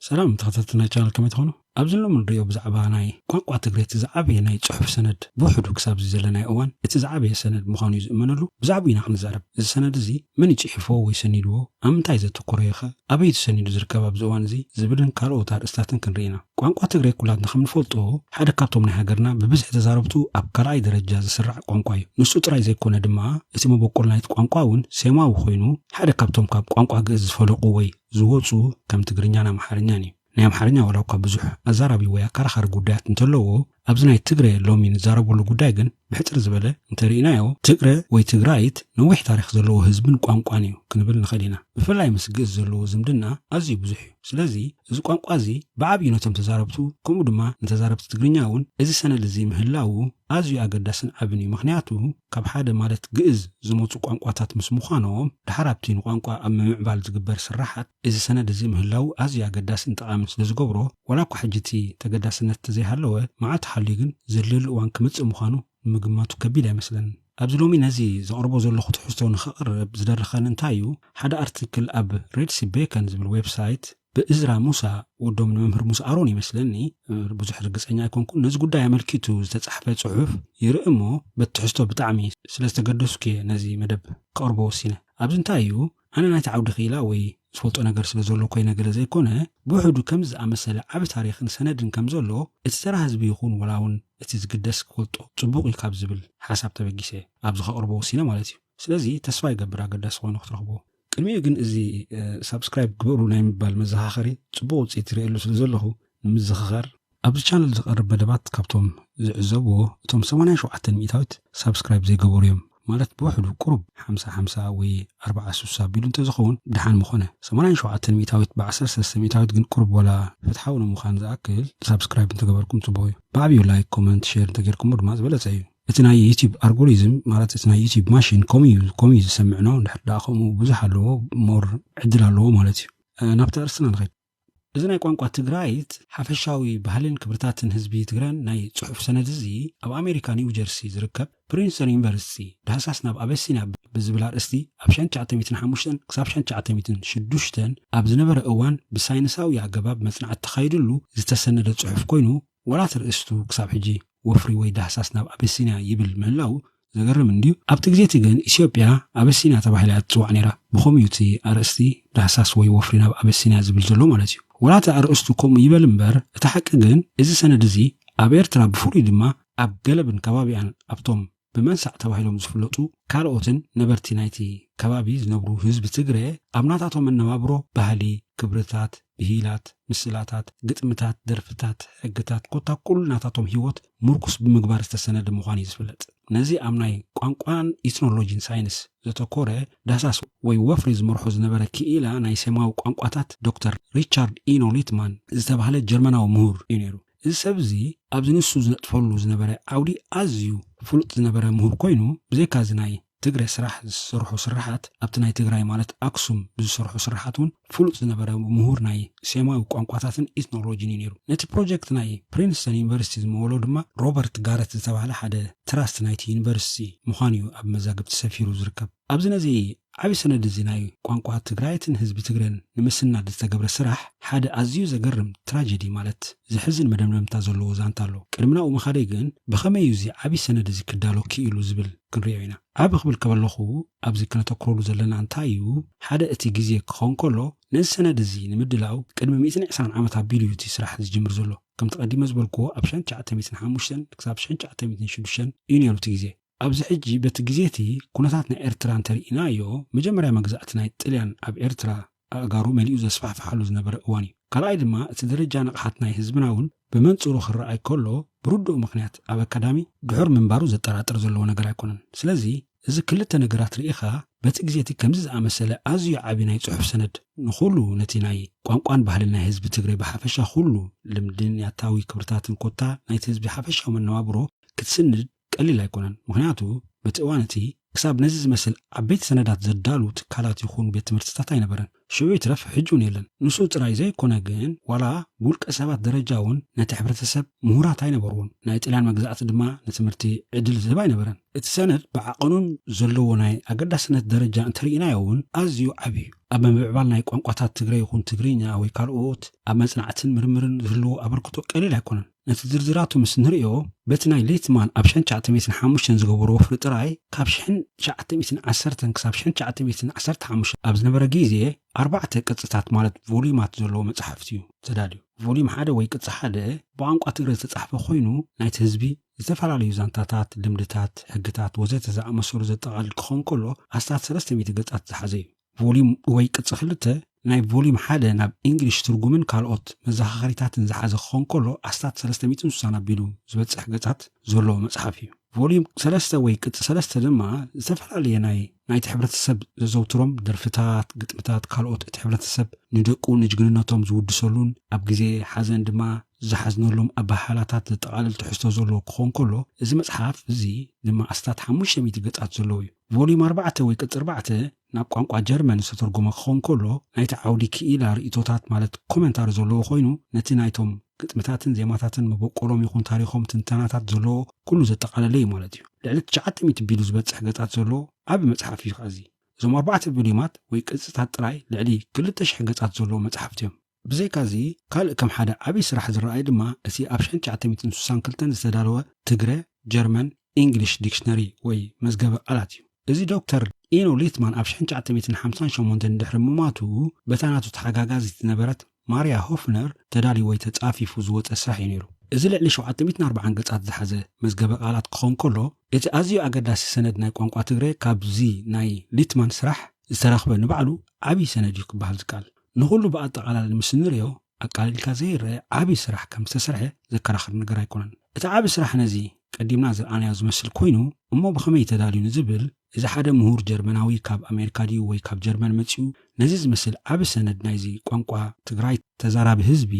سلام تخطيتنا channel كم تخونو أبزلنا من ريو بزعبا ناي قوانقوا تقريت زعبي ناي صحف سند بوحدو كساب زلنا أوان اتزعبي سند مخانو يزمنلو بزعبي نحن زعرب السند زي من يتحفو ويسندوه أم تايزة تقريخة أبي تسندو زركبا بزوان زي زبلن كارو تار استاتن كنرينا قوانقوا تقريت كلاتنا خمن فولتو حدا كابتو من هاجرنا ببزح تزاربتو أب كراي درجة زسرع قوانقواي نسو تراي زي كونا دما اسمو بقولنا قوانقواون سيما وخوينو حدا كابتوم كاب قوانقوا جز فلقوي زوجو كم تقرينانا محرناني نعم حرنيا ولا قبزح أزاربي ويا كرخر جودات انتلوه أبزناي تجري لومين زارب ولا جوداجن بحتر زبالة انترينايو تجري ويتجرايت نوح تاريخ زلوه هزبن قانقانيو كنبل نخلينا بفلاي مسجز زلوه زمدنا أزي بزحي سلازي إذا قانقازي بعبي نتم تزاربتو كمودما نتزاربت تجريناون إذا سنة لزي مهلاو أزي أقدسن أبني مخنياتو كاب حدا مالت جئز زموتو قانقاتات مسموخانو دحرابتين قانقا أما معبال تجبر سراحات إذا سنة لزي مهلاو أزي أقدسن تقامن سلزقبرو ولاكو حجتي تقدسن نتزي هلوه مع تحليقن زلل وان كمتس مخانو مقماتو كبيلة مثلا أبزلومي نزي زقربو زلو خط حستو نخقرب زدرخان انتايو حدا أرتكل أب ريدسي بيكنز بالويب سايت بإزرا موسى ودوم ممهر موسى أروني مثلني بزح رقص أني أكون كل ناس قد يعملكيتو زتصحفة صحف يرقمو بتحستو بتعمي سلسة قدسكي نزي مدب قربو سينة أبزنتايو أنا نتعود خيلا وي سفلت أنا قرس لزولو كوي نقل زي كونه بوحدو كمز أمثال عب تاريخ سندن كمزولو اتسرهز بيخون ولاون اتزقدس كولتو تبوغي كابزبل حساب تبقيسي أبزخ قربو سينة مالتيو سلازي تسفاي قبرا قدس خوي نخترخبو كلمي جن إزي سبسكرايب قبرو نايم بالمزخاخري تبوغ تيتري إلو سلزولو المزخاخر أبز channel زقرب بدبات كابتوم زعزوبو توم سماناي شو عتن ميتاوت سبسكرايب زي قبوريوم مالت بوحدو قرب 5 وي 4 سوسا بيلون تزخون دحان مخونه سماناي شو عتن ميتاوت بعسر سميتاوت جن قرب ولا فتحاونا مخان زاكل سبسكرايب انتقبركم تبوي بابيو لايك كومنت شير تقيركم مرماز بلا تأيو اتنا يوتيوب ألغوريزم مالت اتنا يوتيوب ماشين كوميوز سمعناه نحن داخم وبزح له مور عدل له مالتي نبت أرسلنا الغيب إذا ناي قوانقوا تجرايت حفشاوي بهالين كبرتاتن هزبي تجران ناي صحف سندزي أب أمريكا نيو جيرسي زركب برينستون يونيفرسيتي دهساسنا بأبسينا بزبلار استي أبشان تعتميتن حموشتن كسابشان تعتميتن شدوشتن أبزنبر أوان بساينساوي عقباب مثلا التخيلو زتسند صحف كوينو ولا ترأستو كساب حجي وفري وي دهساسنا بأبسينا يبل منلاو زغرم انديو ابتغزيتي جن اثيوبيا ابسينا تباهلا تصوع نيرا بخوميوتي ارستي دهساس وي وفرينا بأبسينا زبل زلو مالتيو ولا تأرأستكم يبل مبر اتحقق جن إذا سندزي أبيرترا بفوري دما أب قلبن كبابي عن أبطم بمنسع تباهلهم زفلطو كالوتن نبرتي نايتي كبابي زنبرو هزب تقري أبناتاتهم من نوابرو بهالي كبرتات بهيلات مسلاتات قطمتات درفتات حقتات قطا كل ناتاتهم هيوت مركز بمقبار استسند مغاني زفلط نزي أمناي قوانقوان إثنولوجين ساينس زتوكوري داساس وي وفريز مرحوز نبرا كيئلا ناي سيماو قوانقواتات دكتور ريتشارد إينو ليتمان زتبهالت جرماناو مهور إنيرو إذا سبزي أبزنسو زنطفلو زنبرا عودي أزيو فلط زنبرا مهور كوينو بزي كازناي تقرأ سراح سرحو سرحات أبتناي تقرأي مالت أكسوم بزسرحو سرحاتون فلط زنبرا مهور ناي سيماو قوانقواتاتن إثنولوجين إنيرو نتي بروجكت ناي برينستون يونيفرسيتي مولو دما روبرت غارت زتبهال حدا تراست نايتي يونيفرسيتي مخانيو أب مزاقب تسفيرو زركب أبزنا زي عبي سند زيناي قوانقوا تقرايتن هزبي تقرن نمسنا دستقبر سراح حدا أزيو زقرم تراجيدي مالت زحزن مدمدم تازلو وزانتالو كرمنا ومخاريقن بخميو زي عبي سند زي كدالو كيلو زبل كنريعينا عبي خبل كبالوخو أبزي كنا تقرولو زلنا انتايو حدا اتي جيزي كونكولو نز سند زي نمدلاو كدم 120 عامتا بيليوتي سراح زي جمر زلو كم تقديم زبلكو أبشان تعتميتن حاموشتن كساب شان تعتميتن شدوشن يونيالو تيزي أبز حجي بتجزيتي كناتنا إيرترا ترينايو مجمرة مجزأتنا الطليان أب إيرترا أجارو مليو زسفح في حلو زنبر أواني كلايد ما تدرج نقحتنا هزبناون بمنصور الرأي كله برودو مخنيات أب أكاديمي دحور من باروز التراتر زلوا نجرا يكونن سلازي إذا كلتا نجرات رئيخا بتجزيتي كمز أمثلة أزيو عبيناي صحف سند نخلو نتيناي قوان بحلنا هزب تجري بحفشة خلو لمدنيا تاوي كبرتات الكوتا نايت هزب حفشة ومن نوابرو كتسند قليل يكونن مخنياتو بتقوانتي كساب نزز مثل عبيت سندات زدالو تكالات يخون بيت مرتستاتاي نبرن شوية رفع حجون يلن نسو تراي زي كوناقين ولا بولك أسابات درجاون نتحبرت السب مهورات هاي نبرون نايت إلان مقزعات دماء نتمرتي عدل زباي نبرن السند بعقنون زلوناي أقدسنا الدرجة أنترينا يون أزيو عبي أما بعبالنا يكون قطعات تجري يكون تجرينا أو يكالوت أما صناعة مرمر زلو أبركتو قليل يكونن نتدرزراتو مسنريو بتناي ليتمان أبشن شعتميتن حاموشن زغبرو فرطراي كابشن شعتميتن 10 كسابشن شعتميتن 15 أبز نبره جيزي 4 قصصات مالت فوليمات زلو مصحفتيو تداليو فوليم حدا ወይ ቅጽ ሓደ ብቋንቋ ትግርኛ ዝተጻሕፈ ኮይኑ ናይቲ ህዝቢ ዝተፈላለዩ ዛንታታት ልምድታት ሕግታት ወዘተ ዝኣመሰሉ ዘጠቓልል ክኾን ከሎ ኣስታት 300 ገጻት ዝሓዘ እዩ ቮሊም ወይ ቅጽ 2 ናይ ቮሊም ሓደ ናብ እንግሊሽ ትርጉምን ካልኦት መዘኻኸሪታትን ዝሓዘ ክኾን ከሎ ኣስታት 360 ኣቢሉ ዝበጽሕ ገጻት ዘለዎ መጽሓፍ እዩ ቮሊም 3 ወይ ቅጽ 3 ድማ ዝተፈላለዩ ናይቲ ሕብረተሰብ ዘዘውትሮም ደርፍታት ግጥምታት ካልኦት እቲ ሕብረተሰብ ንደቁ ንጅግንነቶም ዝውድሰሉን ኣብ ግዜ ሓዘን ድማ ዝሓዝነሎም ኣባሓላታት ዘጠቓልል ትሕዝቶ ዘለዎ ክኾን ከሎ እዚ መጽሓፍ እዚ ድማ ኣስታት 500 ገጻት ዘለዎ እዩ ቮሊም 4 ወይ ቅጽ 4 ናብ ቋንቋ ጀርመን ዝተተርጎመ ክኾን ከሎ ናይቲ ዓውዲ ክኢላ ርእቶታት ማለት ኮሜንታሪ ዘለዎ ኮይኑ ነቲ ናይቶም ግጥምታትን ዜማታትን መበቆሎም ይኹን ታሪኾም ትንተናታት ዘለዎ ኩሉ ዘጠቓለለ እዩ ማለት እዩ ልዕሊ 900 ቢሉ ዝበጽሕ ገጻት ዘለዎ ዓቢ መጽሓፍ እዩ ኸዚ እዞም 4 ቮሊማት ወይ ቅጽታት ጥራይ ልዕሊ 2000 ገጻት ዘለዎ መጽሓፍቲ እዮም ብዘይካዚ ካልእ ከም ሓደ ዓቢ ስራሕ ዝረኣይ ድማ እቲ ኣብ 1962 ዝተዳለወ ትግረ ጀርመን እንግሊሽ ዲክሽነሪ ወይ መዝገበ ቃላት እዩ እዚ ዶክተር ኢኖ ሊትማን ኣብ 1958 ድሕሪ ምማቱ በታናቱ ተሓጋጋዚ ዝነበረት ማርያ ሆፍነር ተዳሊ ወይ ተጻፊፉ ዝወፀ ስራሕ እዩ ነይሩ እዚ ልዕሊ 740 ገጻት ዝሓዘ መዝገበ ቃላት ክኾን ከሎ እቲ ኣዝዩ ኣገዳሲ ሰነድ ናይ ቋንቋ ትግረ ካብዚ ናይ ሊትማን ስራሕ ዝተረኽበ ንባዕሉ ዓብዪ ሰነድ እዩ ክበሃል ዝከኣል ንኹሉ ብኣጠቓላሊ ምስ ንሪኦ ኣቃሊልካ ዘይርአ ዓብዪ ስራሕ ከም ዝተሰርሐ ዘከራኽር ነገር ኣይኮነን እቲ ዓብዪ ስራሕ ነዚ ቀዲምና ዝረኣናዮ ዝመስል ኮይኑ እሞ ብኸመይ ተዳልዩ ንዝብል እዚ ሓደ ምሁር ጀርመናዊ ካብ ኣሜሪካ ድዩ ወይ ካብ ጀርመን መፂኡ ነዚ ዝመስል ዓብዪ ሰነድ ናይዚ ቋንቋ ትግራይ ተዛራቢ ህዝቢ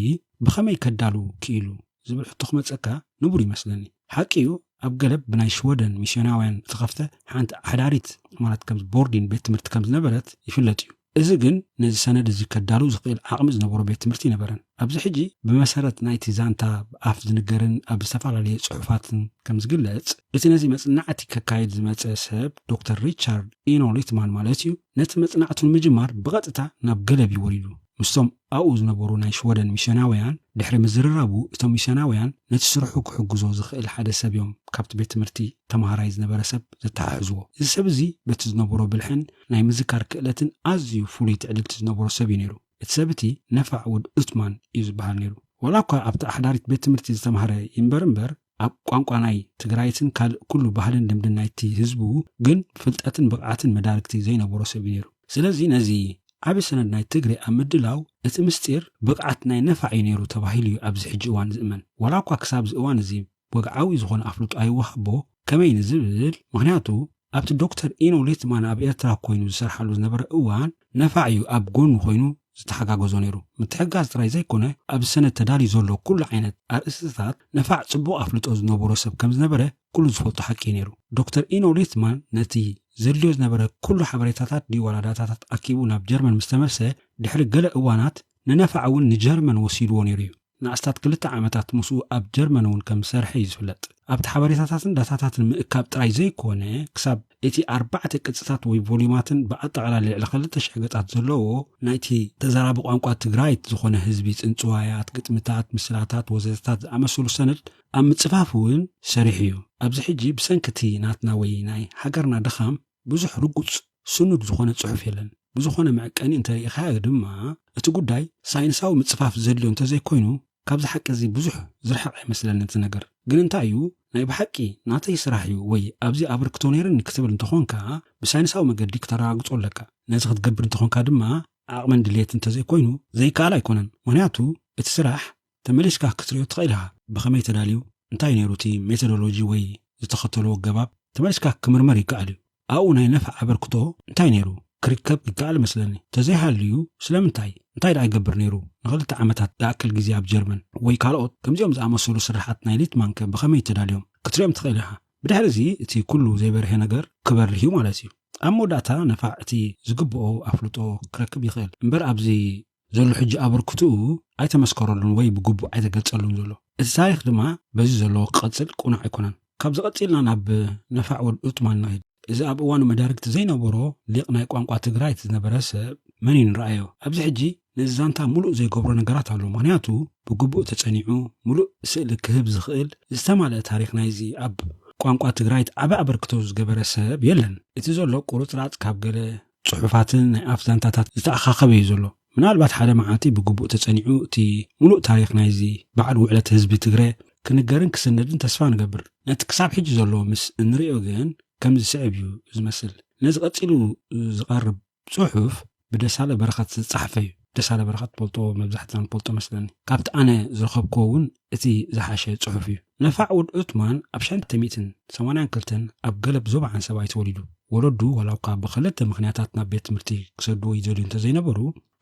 ብኸመይ ከዳሉ ክኢሉ ዝብል ሕቶ ክመፀካ ንቡር ይመስለኒ ሓቂኡ ኣብ ገለብ ብናይ ሽወደን ሚስዮናውያን ዝተኸፍተ ሓንቲ ሓዳሪት ማለት ከም ቦርዲን ቤት ትምህርቲ ከም ዝነበረት ይፍለጥ እዩ እዚ ግን ነዚ ሰነድ እዚ ከዳሉ ዝኽእል ዓቕሚ ዝነበሮ ቤት ትምህርቲ ይነበረን ኣብዚ ሕጂ ብመሰረት ናይቲ ዛንታ ብኣፍ ዝንገርን ኣብ ዝተፈላለዩ ጽሑፋትን ከም ዝግለጽ እቲ ነዚ መጽናዕቲ ከካይድ ዝመፀ ሰብ ዶክተር ሪቻርድ ኢኖ ሊትማን ማለት እዩ ነቲ መጽናዕቱን ምጅማር ብቐጥታ ናብ ገለብ ይወሪዱ ምስቶም ኣብኡ ዝነበሩ ናይ ሽወደን ሚስዮናውያን ድሕሪ ምዝርራቡ እቶም ሚስዮናውያን ነቲ ስርሑ ክሕግዞ ዝኽእል ሓደ ሰብ እዮም ካብቲ ቤት ትምህርቲ ተምሃራይ ዝነበረ ሰብ ዘተሓሕዝዎ እዚ ሰብ እዚ በቲ ዝነበሮ ብልሕን ናይ ምዝካር ክእለትን ኣዝዩ ፍሉይ ትዕድልቲ ዝነበሮ ሰብ እዩ ነይሩ እቲ ሰብ እቲ ነፋዕ ውድ ኡትማን እዩ ዝበሃል ነይሩ ወላ እኳ ኣብቲ ኣሕዳሪት ቤት ትምህርቲ ዝተምሃረ እምበር ኣብ ቋንቋ ናይ ትግራይትን ካልእ ኩሉ ባህልን ልምድን ናይቲ ህዝቡ ግን ፍልጠትን ብቕዓትን መዳርግቲ ዘይነበሮ ሰብ እዩ ነይሩ ስለዚ ነዚ ዓብ ሰነድ ናይ ትግሬ ኣብ ምድላው እቲ ምስጢር ብቕዓት ናይ ነፋዕ እዩ ነይሩ ተባሂሉ እዩ ኣብዚ ሕጂ እዋን ዝእመን ወላ እኳ ክሳብ እዋን እዚ ወግዓዊ ዝኾነ ኣፍልጦ ኣይወሃቦ ከመይ ንዝብል ምክንያቱ ኣብቲ ዶክተር ኢኖ ሊትማን ኣብ ኤርትራ ኮይኑ ዝሰርሓሉ ዝነበረ እዋን ነፋዕ እዩ ኣብ ጎኑ ኮይኑ ዝተሓጋገዞ ነይሩ ምትሕጋዝ ጥራይ ዘይኮነ ኣብ ሰነድ ተዳልዩ ዘሎ ኩሉ ዓይነት ኣርእስታት ነፋዕ ጽቡቕ ኣፍልጦ ዝነበሮ ሰብ ከም ዝነበረ ኩሉ ዝፈልጦ ሓቂ ነይሩ ዶክተር ኢኖ ሊትማን ነቲ ዘድልዮ ዝነበረ ኩሉ ሓበሬታታት ዲዋላዳታት ኣኪቡ ናብ ጀርመን ምስ ተመልሰ ድሕሪ ገለ እዋናት ንነፋዕ እውን ንጀርመን ወሲድዎ ነይሩ እዩ ንኣስታት 2 ዓመታት ምስኡ ኣብ ጀርመን እውን ከም ዝሰርሐ እዩ ዝፍለጥ ኣብቲ ሓበሬታታትን ዳታታትን ምእካብ ጥራይ ዘይኮነ ክሳብ እቲ 4 ቅጽታት ወይ ቮሊማትን ብኣጠቓላሊ ልዕሊ 2000 ገጻት ዘለዎ ናይቲ ተዛራቢ ቋንቋ ትግራይ ዝኾነ ህዝቢ ጽንጽዋያት ግጥምታት ምስላታት ወዘተታት ዝኣመሰሉ ሰነድ ኣብ ምጽፋፍ እውን ሰሪሕ እዩ ኣብዚ ሕጂ ብሰንኪቲ ናትና ወይ ናይ ሃገርና ድኻም ብዙሕ ርጉጽ ስኑድ ዝኾነ ጽሑፍ የለን ብዙኾነ መዕቀኒ እንተሪኢኻ ድማ እቲ ጉዳይ ሳይንሳዊ ምጽፋፍ ዘድልዮ እንተዘይኮይኑ ካብዚ ሓቂ እዚ ብዙሕ ዝርሕቕ ይመስለኒ እቲ ነገር ግን እንታይ እዩ ናይ ብሓቂ ናተይ ስራሕ እዩ ወይ ኣብዚ ኣበርክቶ ነይረኒ ክትብል እንተኾንካ ብሳይንሳዊ መገዲ ክተረጋግጾ ኣለካ ነዚ ክትገብር እንተኾንካ ድማ ዓቕምን ድሌት እንተዘይኮይኑ ዘይከኣል ኣይኮነን ምክንያቱ እቲ ስራሕ ተመሊስካ ክትሪኦ ትኽእል ኢኻ ብኸመይ ተዳልዩ እንታይ ነይሩ እቲ ሜቶዶሎጂ ወይ ዝተኸተሎ ገባብ ተመሊስካ ክምርመር ይከኣል እዩ ኣብኡ ናይ ነፍዕ ኣበርክቶ እንታይ ነይሩ ክርከብ ይከኣል መስለኒ ተዘይሃልዩ ስለምንታይ እንታይ ዳ ይገብር ነይሩ ንኽልተ ዓመታት ዳኣክል ግዜ ኣብ ጀርመን ወይ ካልኦት ከምዚኦም ዝኣመሰሉ ስራሓት ናይ ሊትማን ብኸመይ ተዳልዮም ክትሪኦም ትኽእል ኢኻ ብድሕሪ እዚ እቲ ኩሉ ዘይበርሐ ነገር ክበርህ እዩ ማለት እዩ ኣብ መወዳእታ ነፋዕ እቲ ዝግብኦ ኣፍልጦ ክረክብ ይኽእል እምበር ኣብዚ ዘሎ ሕጂ ኣበርክትኡ ኣይተመስከረሉን ወይ ብግቡእ ኣይተገልጸሉን ዘሎ እቲ ታሪክ ድማ በዚ ዘሎ ክቐጽል ቁኑዕ ኣይኮነን ካብዚ ቀፂልና ናብ ነፋዕ ወድ ዑጥማን ንኸይድ እዚ ኣብ እዋኑ መዳርግቲ ዘይነበሮ ሊቕ ናይ ቋንቋ ትግራይ ዝነበረ ሰብ መን ንረኣዮ ኣብዚ ሕጂ ንዛንታ ሙሉእ ዘይገብሮ ነገራት ኣሎ ምክንያቱ ብግቡእ ተጸኒዑ ሙሉእ ስእሊ ክህብ ዝኽእል ዝተማልአ ታሪክ ናይዚ ኣብ ቋንቋ ትግራይ ዓበ ኣበርክቶ ዝገበረ ሰብ የለን እቲ ዘሎ ቁርፅራፅ ካብ ገለ ጽሑፋትን ናይ ኣፍ ዛንታታት ዝተኣኻኸበ እዩ ዘሎ ምናልባት ሓደ መዓልቲ ብግቡእ ተጸኒዑ እቲ ሙሉእ ታሪክ ናይዚ በዓል ውዕለት ህዝቢ ትግራይ ክንገርን ክስነድን ተስፋ ንገብር ነቲ ክሳብ ሕጂ ዘሎ ምስ እንሪኦ ግን ከምዚ ስዕብ እዩ ዝመስል ነዚ ቀፂሉ ዝቐርብ ጽሑፍ ብደሳለ በረኸት ዝጻሕፈ እዩ ደሳለ በረኸት ፖልቶ መብዛሕትናን ፖልቶ መስለኒ ካብቲ ኣነ ዝረኸብክዎ እውን እቲ ዝሓሸ ጽሑፍ እዩ ነፋዕ ወድ ዑጥማን ኣብ 1982 ኣብ ገለብ ዞባ ዓንሰባይ ተወሊዱ ወለዱ ወላውካ ብኽልተ ምኽንያታት ናብ ቤት ትምህርቲ ክሰድዎ ይደልዩ እንተዘይነበሩ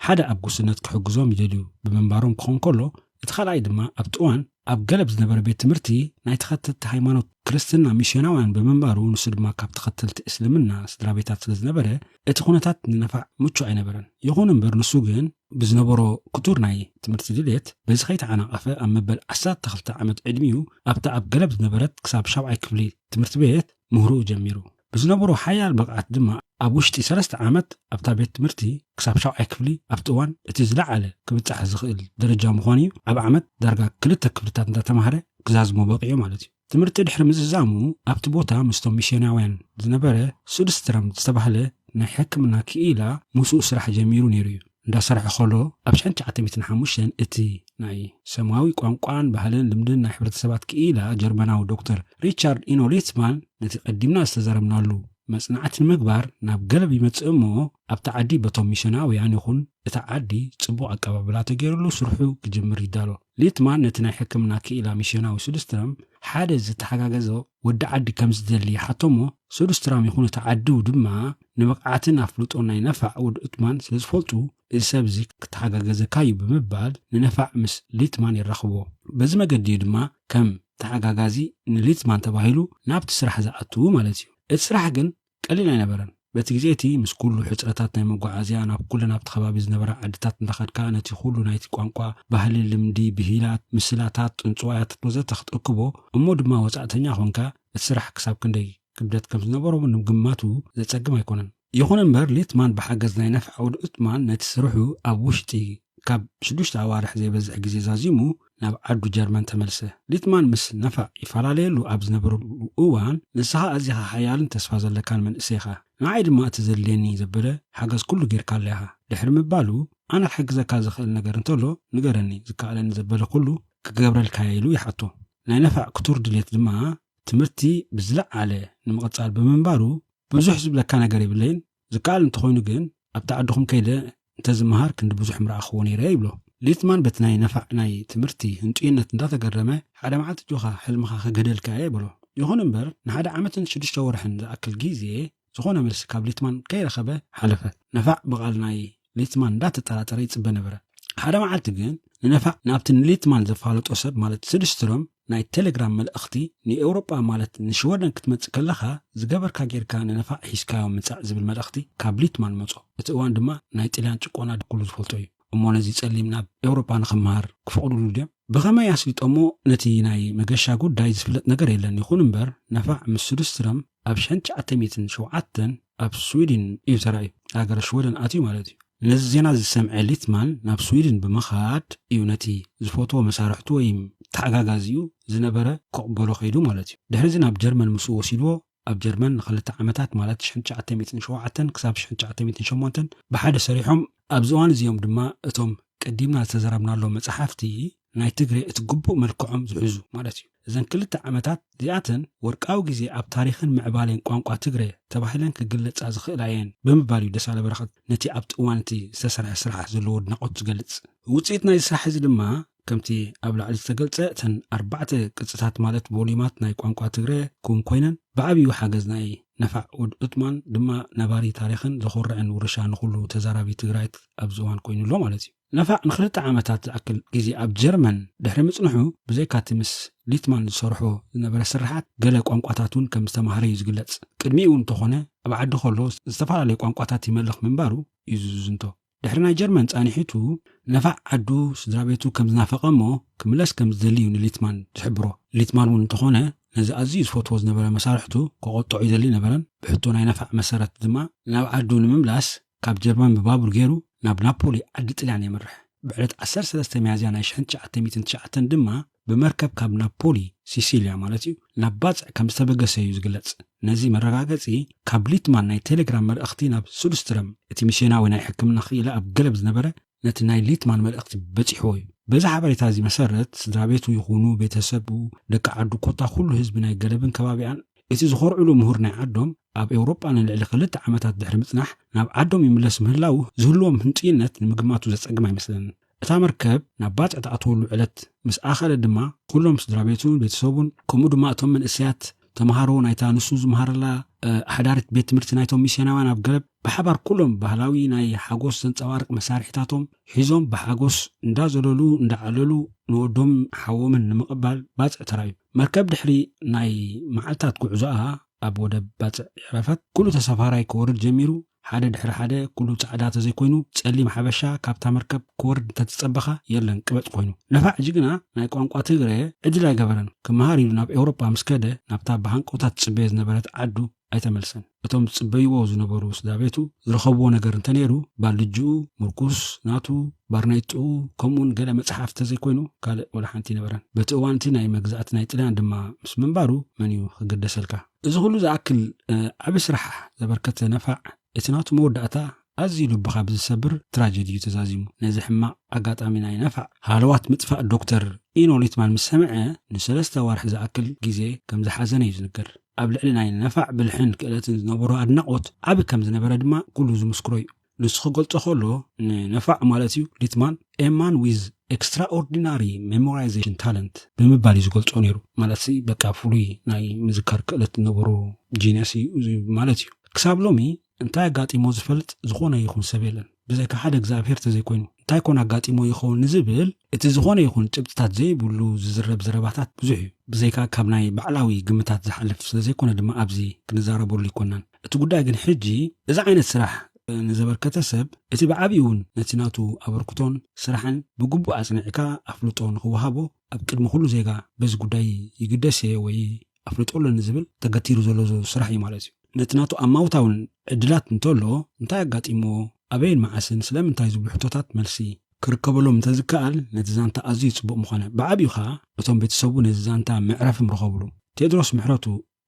ሓደ ኣብ ጉስነት ክሕግዞም ይደልዩ ብምንባሮም ክኾን ከሎ እቲ ካልኣይ ድማ ኣብ ጥዋን ኣብ ገለብ ዝነበረ ቤት ትምህርቲ ናይ ተኸተልቲ ሃይማኖት ክርስትና ሚስዮናውያን ብምንባሩ ንሱ ድማ ካብ ተኸተልቲ እስልምና ስድራ ቤታት ስለ ዝነበረ እቲ ኩነታት ንነፋዕ ምቹ ኣይነበረን ይኹን እምበር ንሱ ግን ብዝነበሮ ክቱር ናይ ትምህርቲ ድሌት በዚ ከይተዓናቐፈ ኣብ መበል 12 ዓመት ዕድሚኡ ኣብታ ኣብ ገለብ ዝነበረት ክሳብ 7ይ ክፍሊ ትምህርቲ ቤት ምህሩኡ ጀሚሩ ብዝነበሮ ሓያል በቕዓት ድማ ኣብ ውሽጢ 3 ዓመት ኣብታ ቤት ትምህርቲ ክሳብ 7ይ ክፍሊ ኣብቲ እዋን እቲ ዝለዓለ ክብፃሕ ዝኽእል ደረጃ ምዃኑ እዩ ኣብ ዓመት ዳርጋ 2 ክፍልታት እንዳተማሃረ ክዛዝሞ በቂዑ ማለት እዩ ትምህርቲ ድሕሪ ምዝዛሙ ኣብቲ ቦታ ምስቶም ሚስዮናውያን ዝነበረ ሱድስትረም ዝተባህለ ናይ ሕክምና ክኢላ ምስኡ ስራሕ ጀሚሩ ነይሩ እዩ እንዳሰርሐ ከሎ ኣብ 1905 እቲ ናይ ሰማያዊ ቋንቋን ባህልን ልምድን ናይ ሕብረተሰባት ክኢላ ጀርመናዊ ዶክተር ሪቻርድ ኢኖሊትማን ነቲ ቀዲምና ዝተዘረብናሉ መጽናዕቲ ምግባር ናብ ገለብ ይመጽእ እሞ ኣብቲ ዓዲ በቶም ሚስዮናውያን ይኹን እታ ዓዲ ጽቡቕ ኣቀባብላ ተገይሩሉ ስርሑ ክጅምር ይዳሎ ሊትማን ነቲ ናይ ሕክምና ክኢላ ሚስዮናዊ ሱድስትረም ሓደ ዝተሓጋገዘ ወዲ ዓዲ ከም ዝደሊ ሓቶሞ ሱድስትራም ይኹን እታ ዓዲ ድማ ንበቕዓትን ኣፍልጦን ናይ ነፋዕ ወድ ዑጥማን ስለ ዝፈልጡ እዚ ሰብ እዚ ክተሓጋገዘካ እዩ ብምባል ንነፋዕ ምስ ሊትማን ይራኽቦ በዚ መገዲ ድማ ከም ተሓጋጋዚ ንሊትማን ተባሂሉ ናብቲ ስራሕ ዝኣትዉ ማለት እዩ እቲ ስራሕ ግን ቀሊል ኣይነበረን በቲ ግዜ እቲ ምስ ኩሉ ሕፅረታት ናይ መጓዓዝያ ናብ ኩሉ ናብቲ ከባቢ ዝነበረ ዓድታት እንዳኸድካ ነቲ ኩሉ ናይቲ ቋንቋ ባህሊ ልምዲ ብሂላት ምስላታት ጥንፅዋያታት ወዘተ ክትእክቦ እሞ ድማ ወፃእተኛ ኮንካ እቲ ስራሕ ክሳብ ክንደይ ክብደት ከም ዝነበሮ ንምግማቱ ዘጸግም ኣይኮነን ይኹን እምበር ሊትማን ብሓገዝ ናይ ነፋዕ ወድ ዑጥማን ነቲ ስርሑ ኣብ ውሽጢ ካብ 6 ኣዋርሕ ዘይበዝሕ ግዜ ዛዚሙ ናብ ዓዱ ጀርመን ተመልሰ ሊትማን ምስ ነፋዕ ይፈላለየሉ ኣብ ዝነበረሉ እዋን ንስኻ ኣዝኻ ሓያልን ተስፋ ዘለካን መንእሰይ ኢኻ ንዓይ ድማ እቲ ዘድልየኒ ዘበለ ሓገዝ ኩሉ ጌርካ ኣለኻ ድሕሪ ምባሉ ኣነ ክሕግዘካ ዝኽእል ነገር እንተሎ ንገረኒ ዝከኣለኒ ዘበለ ኩሉ ክገብረልካ ኢሉ ይሓቶ ናይ ነፋዕ ክቱር ድሌት ድማ ትምህርቲ ብዝለዓለ ንምቕጻል ብምንባሩ ብዙሕ ዝብለካ ነገር ይብለይን ዝከኣል እንተኾይኑ ግን ኣብቲ ዓድኹም ከይደ እንተዝመሃር ክንዲ ብዙሕ ምራእኽዎ ነይረ ይብሎ ሊትማን በቲ ናይ ነፋዕ ናይ ትምህርቲ ህንጡይነት እንዳተገረመ ሓደ መዓልቲ ጆኻ ሕልምኻ ክገደልካ ይብሎ ይኹን እምበር ንሓደ ዓመትን 6 ወርሕን ዝኣክል ግዜ ዝኾነ መልሲ ካብ ሊትማን ከይረኸበ ሓለፈ ነፋዕ ብቓል ናይ ሊትማን እንዳተጠራጠረ ይጽበ ነበረ ሓደ መዓልቲ ግን ንነፋዕ ናብቲ ንሊትማን ዘፋለጦ ሰብ ማለት ሱድስትረም ናይ ቴሌግራም መልእኽቲ ንኤውሮጳ ማለት ንሽወደን ክትመጽእ ከለኻ ዝገበርካ ጌርካ ንነፋዕ ሒዝካዮ ምጻእ ዝብል መልእኽቲ ካብ ሊትማን መጾ እቲ እዋን ድማ ናይ ጣልያን ጭቆና ኩሉ ዝፈልጦ እዩ እሞ ነዚ ጸሊም ናብ ኤውሮጳ ንኽምሃር ክፍቕዱሉ ድዮም ብኸመይ ኣስሊጦሞ ነቲ ናይ መገሻ ጉዳይ ዝፍለጥ ነገር የለን ይኹን እምበር ነፋዕ ምስ ሱድስትረም ኣብ 1907 ኣብ ስዊድን እዩ ተራእዩ ሃገረ ሽወደን ኣትዩ ማለት እዩ ነዚ ዜና ዝሰምዐ ሊትማን ናብ ስዊድን ብምኻድ እዩ ነቲ ዝፈትዎ መሳርሕቱ ወይ ተሓጋጋዚኡ ዝነበረ ክቕበሎ ኸይዱ ማለት እዩ ድሕሪዚ ናብ ጀርመን ምስኡ ወሲድዎ ኣብ ጀርመን ንኽልተ ዓመታት ማለት 1907 ክሳብ 1908 ብሓደ ሰሪሖም ኣብዚ እዋን እዚኦም ድማ እቶም ቀዲምና ዝተዘረብናሎም መጽሓፍቲ ናይ ትግሬ እቲ ግቡእ መልክዖም ዝሕዙ ማለት እዩ እዘን 2 ዓመታት እዚኣተን ወርቃዊ ግዜ ኣብ ታሪኽን ምዕባለን ቋንቋ ትግሬ ተባሂለን ክግለጻ ዝኽእላ እየን ብምባል እዩ ደሳለ በረኸት ነቲ ኣብቲ እዋን እቲ ዝተሰርሐ ስራሕ ዘለዎ ድናቆት ዝገልጽ ውፅኢት ናይ ስራሕ እዚ ድማ ከምቲ ኣብ ላዕሊ ዝተገልጸ እተን 4 ቅጽታት ማለት ቮሊማት ናይ ቋንቋ ትግሬ ኩም ኮይነን ብዓብዩ ሓገዝ ናይ ነፋዕ ወድ ዑጥማን ድማ ነባሪ ታሪኽን ዝኹርዕን ውርሻ ንኹሉ ተዛራቢ ትግራይት ኣብ ዝዋን ኮይኑሎ ማለት እዩ ነፋዕ ንኽልተ ዓመታት ዝኣክል ግዜ ኣብ ጀርመን ድሕሪ ምጽንሑ ብዘይካቲ ምስ ሊትማን ዝሰርሖ ዝነበረ ስራሓት ገለ ቋንቋታቱን ከም ዝተማሃረ እዩ ዝግለጽ ቅድሚኡ እንተኾነ ኣብ ዓዲ ከሎ ዝተፈላለዩ ቋንቋታት ይመልኽ ምንባሩ እዩ ዝዝንቶ ድሕሪ ናይ ጀርመን ጻኒሒቱ ነፋዕ ዓዱ ስድራ ቤቱ ከም ዝናፈቐ እሞ ክምለስ ከም ዝደሊ እዩ ንሊትማን ዝሕብሮ ሊትማን እውን እንተኾነ ነዚ ኣዝዩ ዝፈትዎ ዝነበረ መሳርሕቱ ክቆጥዑ ይደሊ ነበረን ብሕቶ ናይ ነፋዕ መሰረት ድማ ናብ ዓዱ ንምምላስ ካብ ጀርመን ብባቡር ገይሩ ናብ ናፖሊ ዓዲ ጣልያን የምርሕ ብዕለት 13 ሚያዝያ ናይ 1909 ድማ ብመርከብ ካብ ናፖሊ ሲሲልያ ማለት እዩ ናብ ባጽዕ ከም ዝተበገሰ እዩ ዝግለጽ ነዚ መረጋገጺ ካብ ሊትማን ናይ ቴሌግራም መልእኽቲ ናብ ሱሉስትረም እቲ ሚስዮናዊ ናይ ሕክምና ክኢላ ኣብ ገለብ ዝነበረ ነቲ ናይ ሊትማን መልእኽቲ በፂሕዎ እዩ በዛ ሓበሬታ እዚ መሰረት ስድራ ቤቱ ይኹኑ ቤተሰቡ ደቂ ዓዱ ኮታ ኩሉ ህዝቢ ናይ ገለብን ከባቢያን እቲ ዝኸርዕሉ ምሁር ናይ ዓዶም ኣብ ኤውሮጳ ንልዕሊ 2 ዓመታት ድሕሪ ምጽናሕ ናብ ዓዶም ይምለስ ምህላው ዝህልዎም ህንጽይነት ንምግማቱ ዘጸግም ኣይመስለንን እታ መርከብ ናብ ባጽዕ ተኣትወሉ ዕለት ምስ ኣኸለ ድማ ኩሎም ስድራ ቤቱን ቤተሰቡን ከምኡ ድማ እቶም መንእስያት ተምሃሮ ናይታ ንሱ ዝመሃረላ ሓዳሪት ቤት ትምህርቲ ናይቶም ሚስዮናውያን ኣብ ገለብ ብሓባር ኩሎም ባህላዊ ናይ ሓጎስ ዘንጸባርቕ መሳርሒታቶም ሒዞም ብሓጎስ እንዳዘለሉ እንዳዓለሉ ንወዶም ሓወምን ንምቕባል ባጽዕ ተራዩ መርከብ ድሕሪ ናይ መዓልታት ጉዕዞኣ ኣብ ወደብ ባጽዕ ዕረፈት ኩሉ ተሳፋራይ ክወርድ ጀሚሩ ሓደ ድሕሪ ሓደ ኩሉ ጻዕዳ ተዘይኮይኑ ጸሊም ሓበሻ ካብታ መርከብ ክወርድ እንተትጸበኻ የለን ቅበጽ ኮይኑ ነፋዕ ጅግና ናይ ቋንቋ ትግረ ዕድል ኣይገበረን ክመሃር ኢሉ ናብ ኤውሮጳ ምስ ከደ ናብታ ብሃንቆታት ጽበየ ዝነበረት ዓዱ ኣይተመልሰን እቶም ጽበይዎ ዝነበሩ ስድራ ቤቱ ዝረኸብዎ ነገር እንተነይሩ ባልጅኡ ምርኩስ ናቱ ባርኔጥኡ ከምኡን ገለ መጽሓፍ ተዘይኮይኑ ካልእ ወላ ሓንቲ ነበረን በቲ እዋን እቲ ናይ መግዛእቲ ናይ ጣልያን ድማ ምስ ምንባሩ መን እዩ ክግደሰልካ እዚ ኩሉ ዝኣክል ዓብ ስራሕ ዘበርከተ ነፋዕ እቲ ናቱ መወዳእታ ኣዝዩ ልብኻ ብዝሰብር ትራጀዲ እዩ ተዛዚሙ ነዚ ሕማቕ ኣጋጣሚ ናይ ነፋዕ ሃለዋት ምጥፋእ ዶክተር ኢኖ ሊትማን ምስ ሰምዐ ን3 ወርሒ ዝኣክል ግዜ ከም ዝሓዘነ እዩ ዝንገር ኣብ ልዕሊ ናይ ነፋዕ ብልሕን ክእለትን ዝነበሮ ኣድናቆት ዓብ ከም ዝነበረ ድማ ኩሉ ዝምስክሮ እዩ ንሱ ክገልጾ ከሎ ንነፋዕ ማለት እዩ ሊትማን ኤማን ዊዝ ኤክስትራኦርዲናሪ ሜሞራይዜሽን ታለንት ብምባል እዩ ዝገልጾ ነይሩ ማለት በቃ ፍሉይ ናይ ምዝካር ክእለት ዝነበሮ ጂነስ እዩ ማለት እዩ ክሳብ ሎሚ እንታይ ኣጋጢሞ ዝፈልጥ ዝኾነ ይኹን ሰብ የለን ብዘይካ ሓደ እግዚኣብሔር ተዘይኮይኑ እንታይ ኮን ኣጋጢሞ ይኸውን ንዝብል እቲ ዝኾነ ይኹን ጭብጥታት ዘይብሉ ዝዝረብ ዘረባታት ብዙሕ እዩ ብዘይካ ካብ ናይ ባዕላዊ ግምታት ዝሓልፍ ስለዘይኮነ ድማ ኣብዚ ክንዛረበሉ ይኮናን እቲ ጉዳይ ግን ሕጂ እዚ ዓይነት ስራሕ ንዘበርከተ ሰብ እቲ ብዓብዪ እውን ነቲ ናቱ ኣበርክቶን ስራሕን ብግቡእ ኣጽኒዕካ ኣፍልጦ ንኽወሃቦ ኣብ ቅድሚ ኩሉ ዜጋ በዚ ጉዳይ ይግደስ ወይ ኣፍልጦሎ ንዝብል ተገቲሩ ዘሎ ስራሕ እዩ ማለት እዩ ነቲ ናቱ ኣማውታውን ዕድላት እንተሎ እንታይ ኣጋጢሞ ኣበይን መዓስን ስለምንታይ ዝብሉ ሕቶታት መልሲ ክርከበሎም እንተዝከኣል ነቲ ዛንታ ኣዝዩ ጽቡቕ ምኾነ ብዓብዩ ኸዓ እቶም ቤተሰቡ ነዚ ዛንታ ምዕረፍ ምረኸብሉ ቴድሮስ ምሕረቱ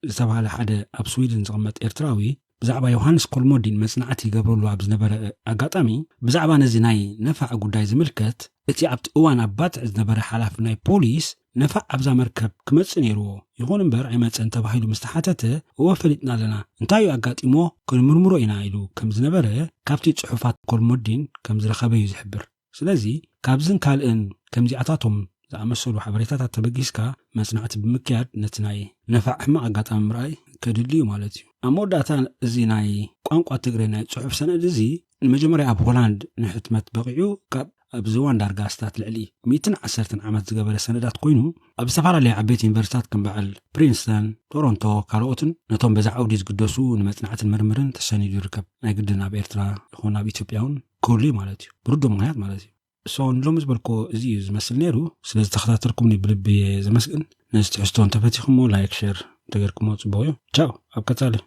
ዝተባሃለ ሓደ ኣብ ስዊድን ዝቕመጥ ኤርትራዊ ብዛዕባ ዮሃንስ ኮልሞዲን መጽናዕቲ ይገብረሉ ኣብ ዝነበረ ኣጋጣሚ ብዛዕባ ነዚ ናይ ነፋዕ ጉዳይ ዝምልከት እቲ ኣብቲ እዋን ኣብ ባጽዕ ዝነበረ ሓላፊ ናይ ፖሊስ ነፋዕ ኣብዛ መርከብ ክመጽእ ነይርዎ ይኹን እምበር ኣይመጽን ተባሂሉ ምስተሓተተ ወፈሊጥና ኣለና እንታይ እዩ ኣጋጢሞ ክንምርምሮ ኢና ኢሉ ከም ዝነበረ ካብቲ ጽሑፋት ኮልሞዲን ከም ዝረኸበ እዩ ዝሕብር ስለዚ ካብዝን ካልእን ከምዚኣታቶም ዝኣመሰሉ ሓበሬታታት ተበጊስካ መጽናዕቲ ብምክያድ ነቲ ናይ ነፋዕ ሕማቕ ኣጋጣሚ ምርኣይ ከድልዩ ማለት እዩ ኣብ መወዳእታ እዚ ናይ ቋንቋ ትግረ ናይ ጽሑፍ ሰነድ እዚ ንመጀመርያ ኣብ ሆላንድ ንሕትመት በቂዑ ካብ ኣብ ዝዋን ዳርጋ ስታት ልዕሊ 110 ዓመት ዝገበረ ሰነዳት ኮይኑ ኣብ ዝተፈላለዩ ዓበይቲ ዩኒቨርሲታት ከም በዓል ፕሪንስተን ቶሮንቶ ካልኦትን ነቶም በዛ ዓውዲ ዝግደሱ ንመጽናዕትን ምርምርን ተሰኒዱ ይርከብ ናይ ግድን ኣብ ኤርትራ ይኹን ኣብ ኢትዮጵያውን ክህሉ ማለት እዩ ብርዶ ምክንያት ማለት እዩ ሶን ሎሚ ዝበልኮ እዚ እዩ ዝመስል ነይሩ ስለዚ ተኸታተልኩምኒ ብልቢ ዘመስግን ነዚ ትሕዝቶ እንተፈቲኹሞ ላይክ ሼር ተገርኩሞ ጽቡቕ እዩ ቻው ኣብ ቀጻሊ